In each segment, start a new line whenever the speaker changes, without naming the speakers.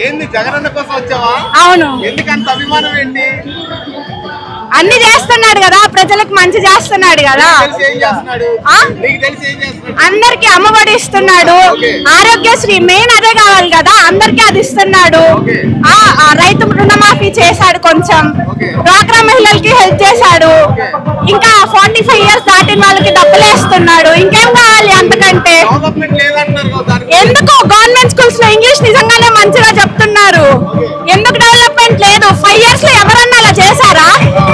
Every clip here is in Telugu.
ఏంది జగనన్న కోసం వచ్చావా?
అవును.
ఎందుకంత అభిమానం ఏంటి?
అన్ని చేస్తున్నాడు కదా, ప్రజలకు మంచి చేస్తున్నాడు కదా. అందరికి అమ్మఒడి ఇస్తున్నాడు, ఆరోగ్యశ్రీ మెయిన్ అదే కావాలి కదా, అందరికి అది ఇస్తున్నాడు. రైతు రుణమాఫీ చేశాడు, కొంచెం డ్వాక్రా మహిళలకి హెల్ప్ చేశాడు. ఇంకా 45 years దాటిన వాళ్ళకి డబ్బులు వేస్తున్నాడు. ఇంకేం కావాలి అంతకంటే? ఎందుకు గవర్నమెంట్ స్కూల్స్ లో ఇంగ్లీష్ నిజంగానే మంచిగా చెప్తున్నారు, ఎందుకు డెవలప్మెంట్ లేదు? 5 years లో ఎవరన్నా అలా చేశారా?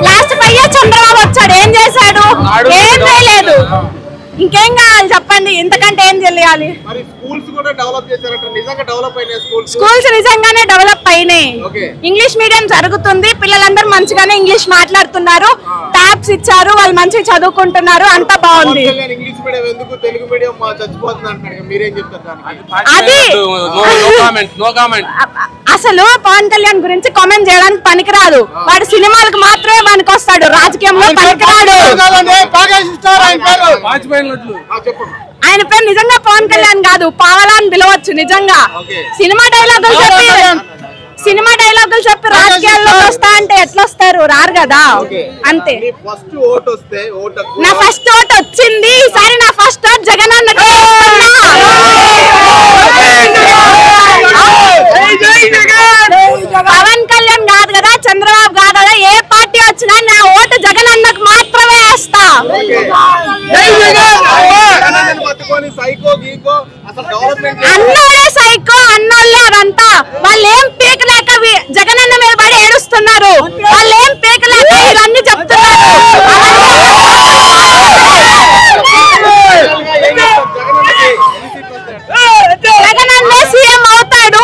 లాస్ట్ 5 years చంద్రబాబు వచ్చాడు, ఏం చేశాడు? ఏం చేయలేదు. ఇంకేం కావాలి చెప్పండి, ఇంతకంటే ఏం తెలియాలి? స్కూల్స్ నిజంగానే డెవలప్ అయినాయి. ఇంగ్లీష్ మీడియం జరుగుతుంది, పిల్లలందరూ మంచిగానే ఇంగ్లీష్ మాట్లాడుతున్నారు, ట్యాబ్స్ ఇచ్చారు, వాళ్ళు మంచిగా చదువుకుంటున్నారు, అంతా బాగుంది. అది అసలు పవన్ కళ్యాణ్ గురించి కామెంట్ చేయడానికి పనికిరాదు, వాడు సినిమాలకు మాత్రమే పనికొస్తాడు, రాజకీయంలో పనికిరాడు. ఆయన పేరు నిజంగా పవన్ కళ్యాణ్ కాదు, పావలా అని పిలవచ్చు. నిజంగా సినిమా డైలాగులు చెప్పి రాజకీయాల్లో వస్తా అంటే ఎట్లా వస్తారు? రారు కదా. అంతే. నా ఫస్ట్ ఓట్ వచ్చింది, ఈసారి నా ఫస్ట్ ఓట్ జగన్ అన్నకి. పవన్ కళ్యాణ్ కాదు కదా, చంద్రబాబు కాదు కదా, ఏ పార్టీ వచ్చినా నా ఓటు జగన్ అన్నకు మాత్రమే వేస్తా. అన్నోళ్ళే సైకో, అన్నోళ్ళే అదంతా. వాళ్ళు ఏం పీకలేక జగన్ అన్న మీద పడి ఏడుస్తున్నారు, వాళ్ళు ఏం పీకలేక ఇవన్నీ చెప్తున్నారు. జగన్ అన్నే సీఎం అవుతాడు.